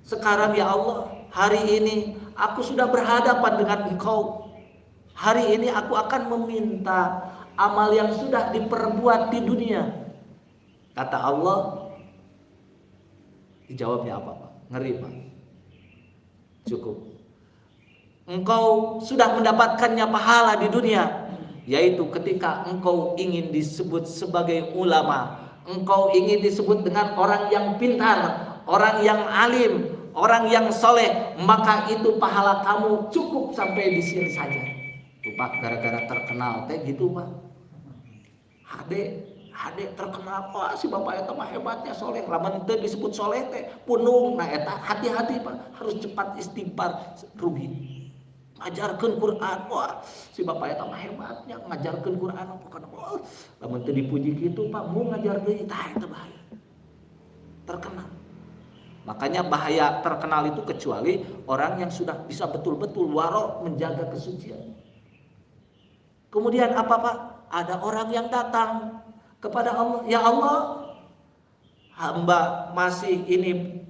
Sekarang ya Allah, hari ini aku sudah berhadapan dengan Engkau. Hari ini aku akan meminta amal yang sudah diperbuat di dunia. Kata Allah, dijawabnya apa Pak? Ngeri Pak. Cukup. Engkau sudah mendapatkannya pahala di dunia, yaitu ketika engkau ingin disebut sebagai ulama, engkau ingin disebut dengan orang yang pintar, orang yang alim, orang yang soleh, maka itu pahala kamu cukup sampai di sini saja. Tuh Pak, gara-gara terkenal teh gitu Pak. Hade terkenal, wah si bapak eta mah hebatnya soleh, lamun teu disebut soleh teh punung. Nah eta hati-hati Pak, harus cepat istighfar, rugi. Ngajarkeun Quran, wah si bapak eta mah hebatnya ngajarkeun Quran, pokona wah lamun teu dipuji kitu Pak, mau ngajar deui tah eta bahaya. Terkenal. Makanya bahaya terkenal itu kecuali orang yang sudah bisa betul-betul waro menjaga kesucian. Kemudian apa Pak? Ada orang yang datang kepada Allah, ya Allah, hamba masih ini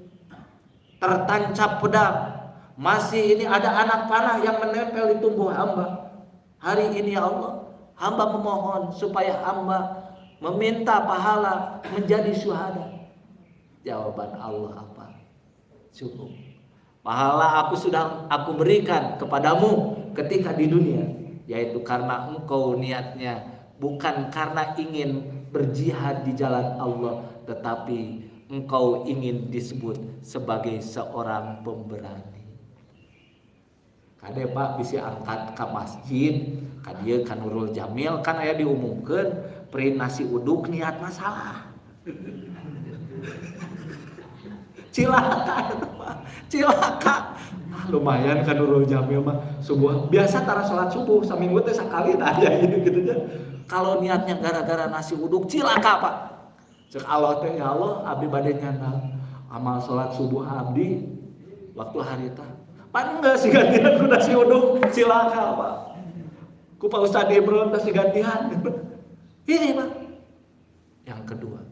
tertancap pedang, masih ini ada anak panah yang menempel di tubuh hamba. Hari ini ya Allah, hamba memohon supaya hamba meminta pahala menjadi syuhada. Jawaban Allah apa? Cukup. Pahala sudah aku berikan kepadamu ketika di dunia, yaitu karena engkau niatnya bukan karena ingin berjihad di jalan Allah, tetapi engkau ingin disebut sebagai seorang pemberani. Kade Pak bisa angkat ke masjid, kadieu ka Nurul Jamil kan aya diumumkeun pri nasi uduk niat masalah. Cilaka eta Pak, cilaka. Lumayan kan Nurul Jamil mah subuh biasa tara salat subuh saminggu teh sakali tah aya gitu nya. Kalau niatnya gara-gara nasi uduk cilaka Pak. Cek Allah teh ya Allah abdi bade nyanda amal salat subuh abdi waktu hari tah. Pan enggak sih gantian ku nasi uduk cilaka Pak. Ku Pak Ustaz Imron teh gantian. Ini Pak. Yang kedua.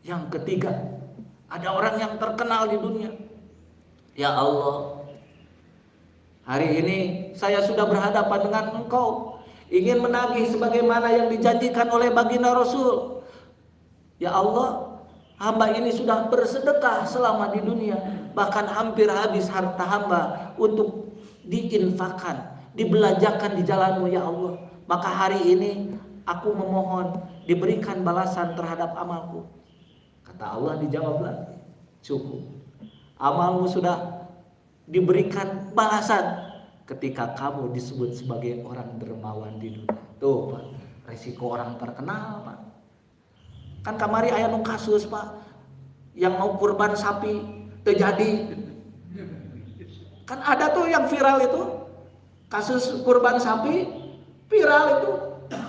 Yang ketiga, ada orang yang terkenal di dunia. Ya Allah, hari ini saya sudah berhadapan dengan engkau, ingin menagih sebagaimana yang dijanjikan oleh baginda Rasul. Ya Allah, Hamba ini sudah bersedekah selama di dunia, bahkan hampir habis harta hamba untuk diinfakkan, dibelanjakan di jalan-Mu ya Allah. Maka hari ini aku memohon diberikan balasan terhadap amalku. Kata Allah, dijawablah, cukup. Amalmu sudah diberikan balasan ketika kamu disebut sebagai orang dermawan di dunia. Tuh Pak, resiko orang terkenal Pak. Kan kamari aya nu kasus Pak, yang mau kurban sapi terjadi. Kan ada tuh yang viral itu, kasus kurban sapi viral itu,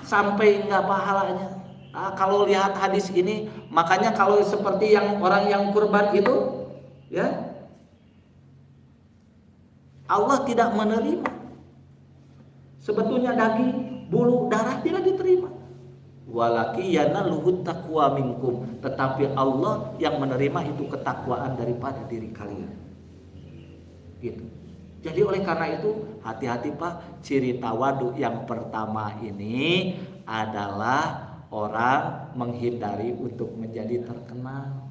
sampai nggak pahalanya. Nah, kalau lihat hadis ini, makanya kalau seperti yang orang yang kurban itu, ya Allah tidak menerima. Sebetulnya daging, bulu, darah tidak diterima. Walaki yanaluhut taqwa minkum, tetapi Allah yang menerima itu ketakwaan daripada diri kalian. Gitu. Jadi oleh karena itu hati-hati Pak, ciri tawadu yang pertama ini adalah orang menghindari untuk menjadi terkenal.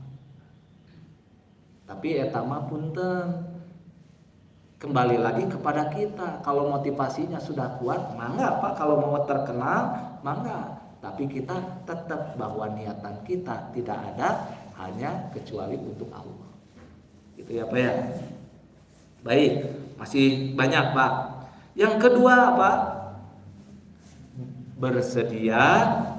Tapi eta mah punten, kembali lagi kepada kita. Kalau motivasinya sudah kuat, mangga Pak. Kalau mau terkenal, mangga. Tapi kita tetap bahwa niatan kita tidak ada hanya kecuali untuk Allah. Gitu ya Pak ya. Baik, masih banyak Pak. Yang kedua Pak, bersedia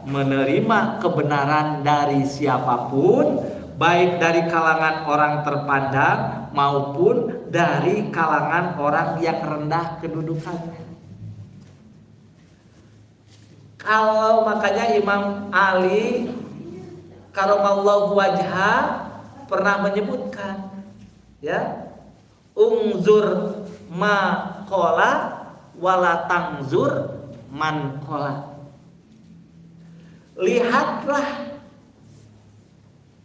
menerima kebenaran dari siapapun, baik dari kalangan orang terpandang maupun dari kalangan orang yang rendah kedudukannya. Kalau makanya Imam Ali karamallahu wajha pernah menyebutkan, ya, ungzur ma qala wala tangzur man qala. Lihatlah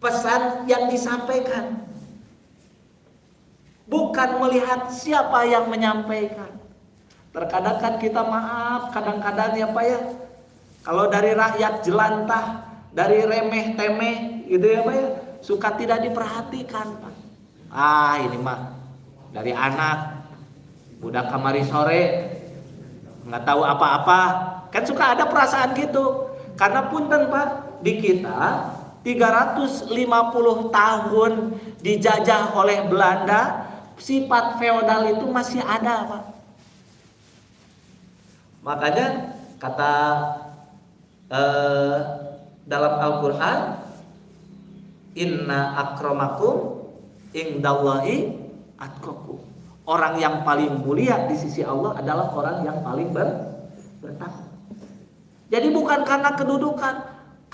pesan yang disampaikan, bukan melihat siapa yang menyampaikan. Terkadang kan kita maaf, kadang-kadang ya Pak ya, kalau dari rakyat jelantah, dari remeh temeh gitu ya Pak ya, suka tidak diperhatikan Pak. Ini mah dari anak budak kamari sore nggak tahu apa-apa, kan suka ada perasaan gitu. Karena punten Pak, di kita 350 tahun dijajah oleh Belanda, sifat feodal itu masih ada Pak. Makanya kata dalam Al-Quran, inna akramakum indallahi atqakum. Orang yang paling mulia di sisi Allah adalah orang yang paling bertakwa. Jadi bukan karena kedudukan,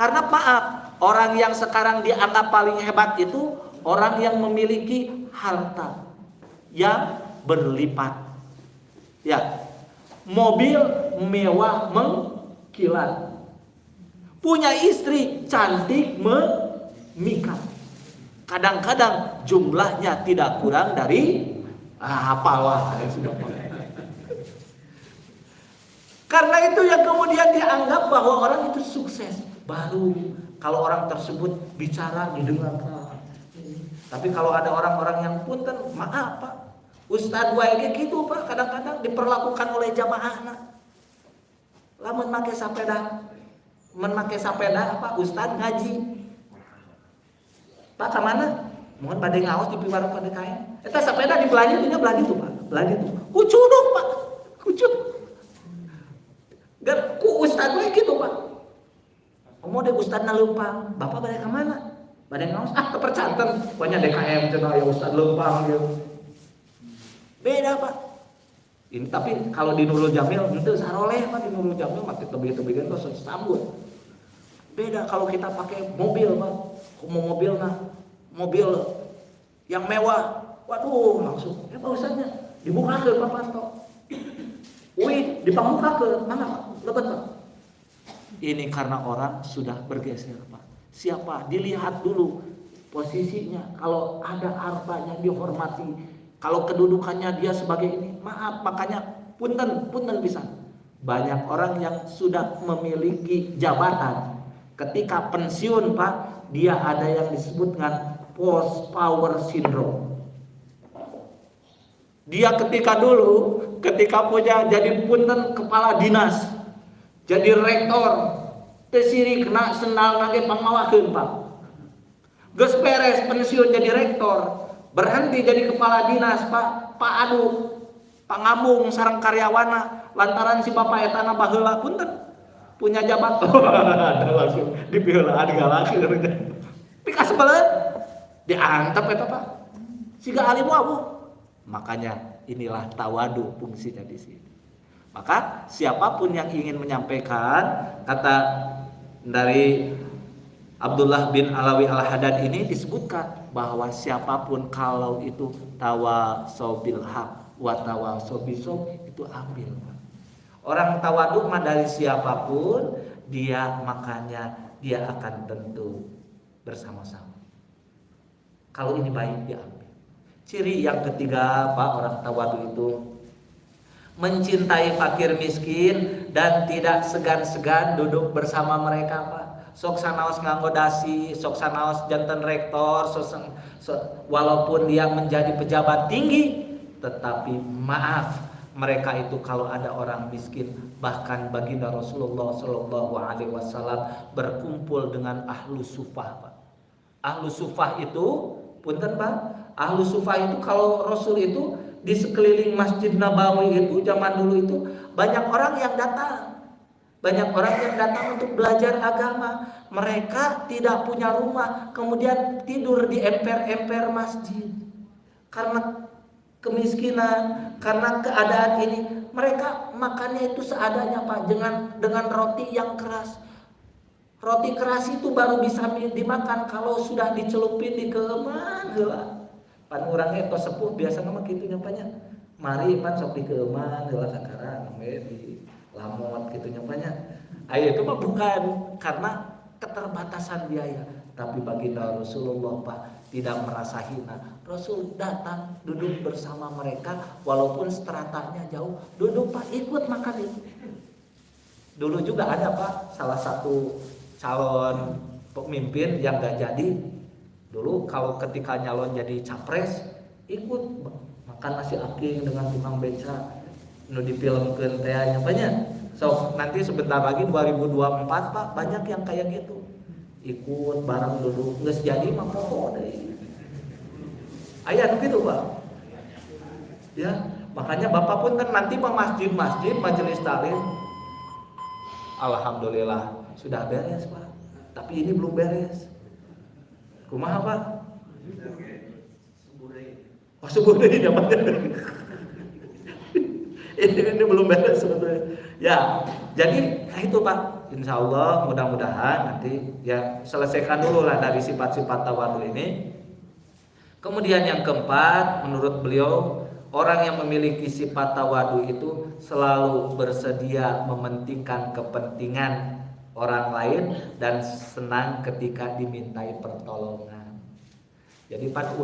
karena maaf, orang yang sekarang dianggap paling hebat itu orang yang memiliki harta yang berlipat, ya, mobil mewah mengkilat, punya istri cantik memikat, kadang-kadang jumlahnya tidak kurang dari apalah sudah. Karena itu yang kemudian dianggap bahwa orang itu sukses. Baru kalau orang tersebut bicara didengar. Tapi kalau ada orang-orang yang punten, maaf Pak, Ustadz wae gitu Pak, kadang-kadang diperlakukan oleh jamaahna. Lamun make sapeda, Pak Ustadz ngaji. Pak kemana? Mohon pada ngaos di warung pada kain. Eta sapeda dibelanja punya belanja tuh Pak, belanja tuh. Kucu dong Pak, kucu. Ku Ustadz gue gitu Pak. Mau deh Ustadz Lempang, Bapak balik ke mana? Balik ngaos, kepercanten. Pokoknya DKM cenah ya Ustadz Lempang gitu. Beda Pak. Ini tapi kalau di Nurul Jamil itu saroleh Pak, di Nurul Jamil mati tebih-tebihan tuh sambut. Beda kalau kita pakai mobil Pak. Mau mobil yang mewah. Waduh, langsung Pak Ustadznya dibuka ke Pak Panto. Wih, dipamuka ke mana Pak? Lebat Pak. Ini karena orang sudah bergeser Pak. Siapa? Dilihat dulu posisinya. Kalau ada hartanya dihormati. Kalau kedudukannya dia sebagai ini, maaf, makanya punten bisa. Banyak orang yang sudah memiliki jabatan, ketika pensiun Pak, dia ada yang disebut dengan post power syndrome. Dia ketika punya jadi punten kepala dinas, jadi rektor, tesiri kena sendal nage pangawakeun Pak. Geus beres pensiun jadi rektor, berhenti jadi kepala dinas Pak adu pangambung sareng karyawana lantaran si bapak etana baheula punten punya jabatan. Langsung dipiheulaan galakeun. Pikas beuleut diantep eta Pak. Siga alim wawu. Makanya inilah tawadu fungsinya di sini. Maka siapapun yang ingin menyampaikan, kata dari Abdullah bin Alawi Al-Haddad ini disebutkan bahwa siapapun kalau itu tawasau bil haq wa tawasau bisob itu ambil. Orang tawadu mah dari siapapun dia, makanya dia akan tentu bersama-sama. Kalau ini baik dia ambil. Ciri yang ketiga Pak, orang tawadu itu mencintai fakir miskin dan tidak segan-segan duduk bersama mereka Pak. Sok sanaos nganggo dasi, sok sanaos janten rektor, walaupun dia menjadi pejabat tinggi, tetapi maaf, mereka itu kalau ada orang miskin, bahkan baginda Rasulullah Shallallahu Alaihi Wasallam berkumpul dengan ahlu sufah Pak. Ahlu sufah itu, punten Pak, ahlu sufah itu kalau Rasul itu di sekeliling Masjid Nabawi itu zaman dulu itu banyak orang yang datang. Banyak orang yang datang untuk belajar agama. Mereka tidak punya rumah, kemudian tidur di emper-emper masjid. Karena kemiskinan, karena keadaan ini, mereka makannya itu seadanya Pak, dengan roti yang keras. Roti keras itu baru bisa dimakan kalau sudah dicelupin di keuman heula. Pan urang eta sepuh biasana mah kitu nyampanya. Mari pan sok di keuman heula sakarang di lamot gitu nyampanya. Aya itu mah bukan karena keterbatasan biaya, tapi baginda Rasulullah Pak tidak merasa hina. Rasul datang duduk bersama mereka walaupun stratanya jauh, duduk Pak, ikut makan itu. Dulu juga ada Pak salah satu calon pemimpin yang gak jadi. Dulu kalau ketika nyalon jadi capres ikut makan nasi aking dengan tukang beca nu difilmkeun teh nyampanya. So nanti sebentar lagi 2024 Pak banyak yang kayak gitu. Ikut bareng duduk geus jadi mah poho deui. Aya nu kitu Pak. Ya, makanya Bapak pun kan nanti mah masjid-masjid majelis taklim. Alhamdulillah sudah beres Pak. Tapi ini belum beres. Kumaha Pak? Oh subuh deui namanya. Ini belum beres sebetulnya. Ya, jadi itu Pak. Insya Allah mudah-mudahan nanti ya selesaikan dulu lah dari sifat-sifat tawadu ini. Kemudian yang keempat, menurut beliau orang yang memiliki sifat tawadu itu selalu bersedia mementingkan kepentingan orang lain dan senang ketika dimintai pertolongan. Jadi pada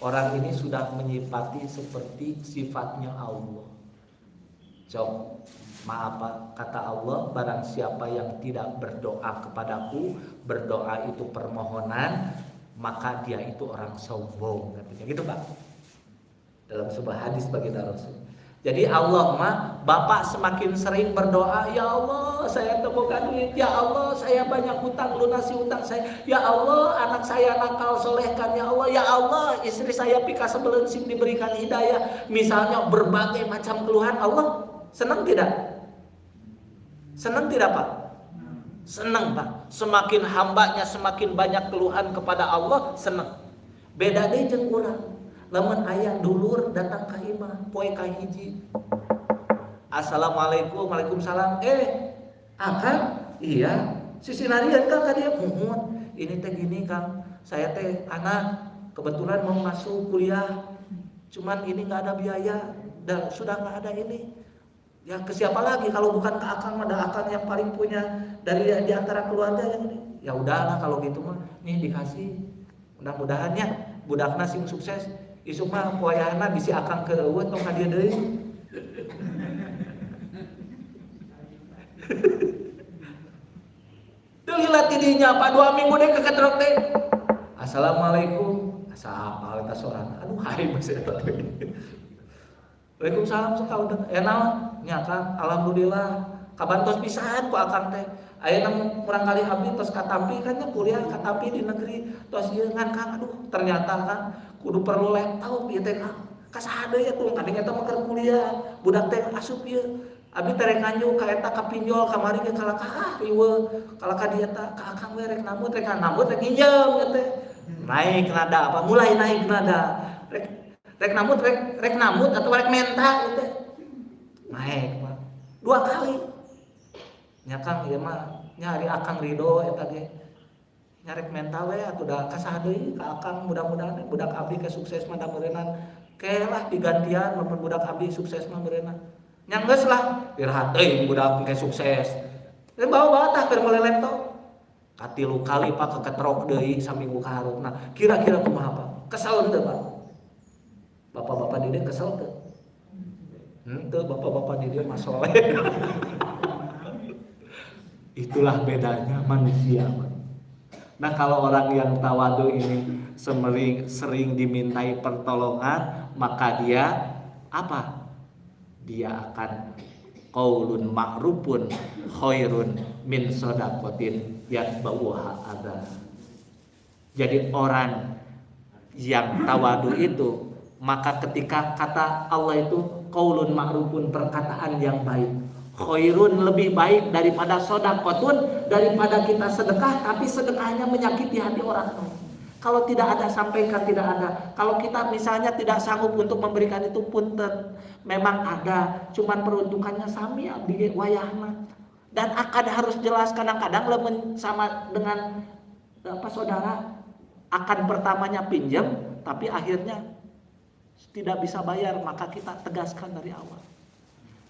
orang ini sudah menyifati seperti sifatnya Allah. Cok, maaf Pak, kata Allah, barang siapa yang tidak berdoa kepadaku, berdoa itu permohonan, maka dia itu orang sombong, katanya gitu Pak. Dalam sebuah hadis baginda Rasul. Jadi Allah mah, Bapak semakin sering berdoa, ya Allah saya temukan duit, ya Allah saya banyak hutang, lunasi hutang saya, ya Allah anak saya nakal solehkan, ya Allah istri saya pika sebelum sim diberikan hidayah. Misalnya berbagai macam keluhan, Allah senang tidak? Senang tidak Pak? Senang Pak. Semakin hambanya semakin banyak keluhan kepada Allah, senang. Beda deh jeung urang. Lamun aya dulur datang ka imah, poe ka hiji. Assalamualaikum, waalaikumsalam. Akang, iya. Sisinarian Kang ka dia muhun. Ini teh gini Kang, saya teh anak kebetulan mau masuk kuliah. Cuman ini enggak ada biaya dan sudah enggak ada ini. Ya ke siapa lagi kalau bukan ke akang, ada akang yang paling punya dari di antara keluarga yang ini. Ya udahlah kalau gitu mah, nih dikasih. Mudah-mudahan ya budakna sing sukses. Isuk mah poayana bisi akang ke eueuh tong ka dieu deui. Deulila ti didinya Pak 2 minggu deh keketrok teh. Assalamualaikum. Asal eta sorangan. Aduh hai masih eta teh. Waalaikumsalam sok udah. Naon? Nya Kang, alhamdulillah. Kabantos pisan ku akang teh. Ayeuna murang kali abdi tos katampi kan kuliah katampi di negeri. Tos ieu ngan Kang, aduh ternyata kan kudu perlu laptop ieu teh Kang. Kasaha deui atuh kadang eta mah keur kuliah. Budak teh asup ieu. Abi terek nganyu ka eta ka pinjol kamari ge kalakah riweuh. Kalakah dieu eta ka akang we rek namut rek nginjem teh. Naik nada apa mulai naik nada. Rek namut atau rek menta gitu. Naik Pak. 2 kali. Nya Kang ieu mah nyari akang ridho eta ge. Nyarek menta we atuh da kasaha deui ka akang mudah-mudahan budak abdi ke sukses mah da meureunna. Kelah digantian mun budak abdi sukses mah meureunna. Nya geus lah irahat deui budak ke sukses. Bawa tah keur meuleuh laptop. Katilu kali Pak keketrok deui saminggu kaharupna. Kira-kira kumaha Pak? Kesel teu Pak? Bapak-bapak di dia kesel tuh. Itu bapak-bapak di dia masoleh. Itulah bedanya manusia. Nah kalau orang yang tawadu ini sering dimintai pertolongan, maka dia apa? Dia akan qaulun ma'rufun khairun min shadaqatin yatba'uha adza. Jadi orang yang tawadu itu, maka ketika kata Allah itu qaulun ma'rufun, perkataan yang baik, khairun lebih baik daripada shadaqatun, daripada kita sedekah tapi sedekahnya menyakiti hati orang lain. Kalau tidak ada sampaikan, tidak ada. Kalau kita misalnya tidak sanggup untuk memberikan itu punten, memang ada, cuman peruntukannya sami abdi wayahna. Dan akad harus jelas, kadang-kadang sama dengan saudara, akad pertamanya pinjam tapi akhirnya tidak bisa bayar, maka kita tegaskan dari awal.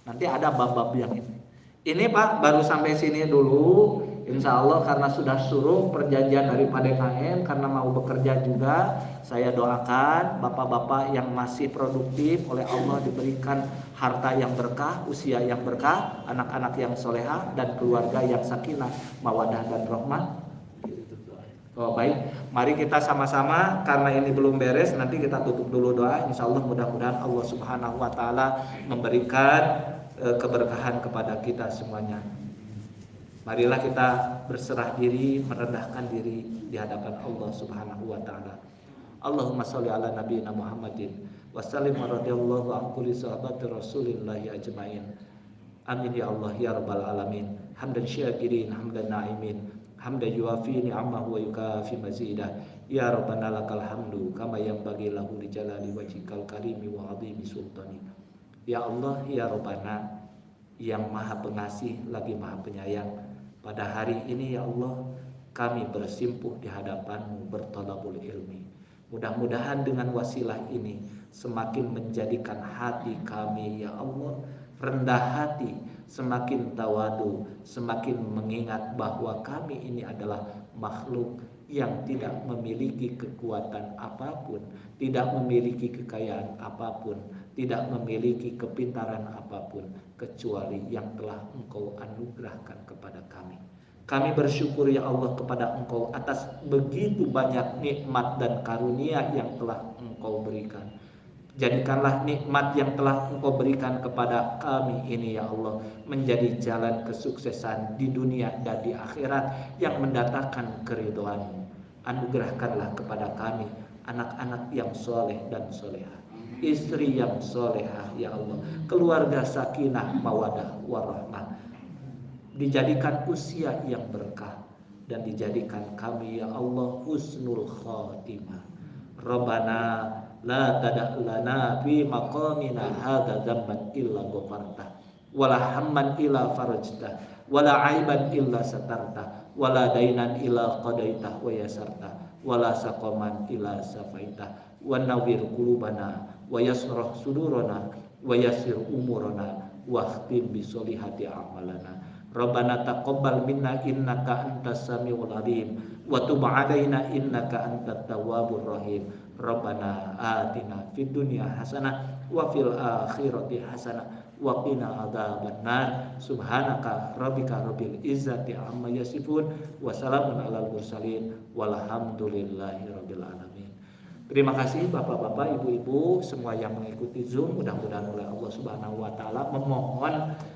Nanti ada bab-bab yang ini. Ini Pak baru sampai sini dulu. Insya Allah karena sudah suruh perjanjian dari PDKM, karena mau bekerja juga, saya doakan bapak-bapak yang masih produktif oleh Allah diberikan harta yang berkah, usia yang berkah, anak-anak yang solehah, dan keluarga yang sakinah, mawadah dan rahmah. Oh baik, mari kita sama-sama, karena ini belum beres, nanti kita tutup dulu doa. Insya Allah mudah-mudahan Allah Subhanahu Wa Taala memberikan keberkahan kepada kita semuanya. Marilah kita berserah diri, merendahkan diri di hadapan Allah Subhanahu Wa Taala. Allahumma sholli ala nabiyina Muhammadin wa sallim radhiyallahu an kulli sahabati Rasulillahi ajmain. Amin ya Allah ya rabbal alamin. Hamdan syakirin, hamdan naimin, hamdan yuafi ni'amahu wa yukafi mazidah. Ya rabbana lakal hamdu kama yanbaghi lahu li jalali wajhikal karimi wa 'azimi sultani. Ya Allah ya rabbana yang maha pengasih lagi maha penyayang, pada hari ini ya Allah kami bersimpuh di hadapan-Mu bertolabul ilmi. Mudah-mudahan dengan wasilah ini semakin menjadikan hati kami ya Allah rendah hati, semakin tawadu, semakin mengingat bahwa kami ini adalah makhluk yang tidak memiliki kekuatan apapun, tidak memiliki kekayaan apapun, tidak memiliki kepintaran apapun, kecuali yang telah Engkau anugerahkan kepada kami. Kami bersyukur ya Allah kepada Engkau atas begitu banyak nikmat dan karunia yang telah Engkau berikan. Jadikanlah nikmat yang telah Engkau berikan kepada kami ini ya Allah menjadi jalan kesuksesan di dunia dan di akhirat yang mendatangkan keridhaan-Mu. Anugerahkanlah kepada kami anak-anak yang soleh dan solehah, istri yang solehah ya Allah, keluarga sakinah mawadah warahmah. Dijadikan usia yang berkah dan dijadikan kami ya Allah husnul khatimah. Rabbana la tada' lana fi maqamina hadza dzamban illa ghafarta wala hamman illa farajta wala aiban illa satarta wala dainan illa qadaita wa yasarta wala saqaman illa safaita wa nawwir qulubana wa yasrah sudurana wa yassir umurana wa khtim bi solihati a'malana. Rabbana taqabbal minna innaka antas samiul alim wa tub 'alaina innaka antat tawwabur rahim. Rabbana atina fid dunya hasanah wa fil akhirati hasanah wa qina adzabannar. Subhanaka rabbika rabbil izzati amma yasifun wa salamun alal mursalin walhamdulillahi rabbil alamin. Terima kasih Bapak-bapak, Ibu-ibu semua yang mengikuti Zoom. Mudah-mudahan oleh Allah Subhanahu wa taala,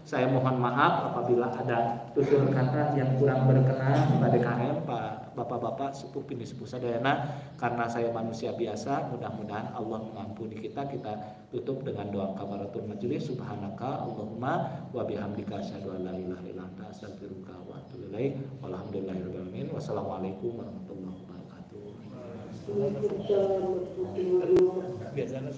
saya mohon maaf apabila ada tutur kata yang kurang berkenan pada kalian Pak Bapak-bapak sepuh bini sepuh sadayana, karena saya manusia biasa. Mudah-mudahan Allah mengampuni kita. Kita tutup dengan doa kafaratul majelis. Subhanaka Allahumma wa bihamdika asyhadu an la ilaha illa anta astaghfiruka wa atubu ilaik. Walhamdulillahirabbil alamin. Wassalamualaikum warahmatullahi wabarakatuh. Biasanya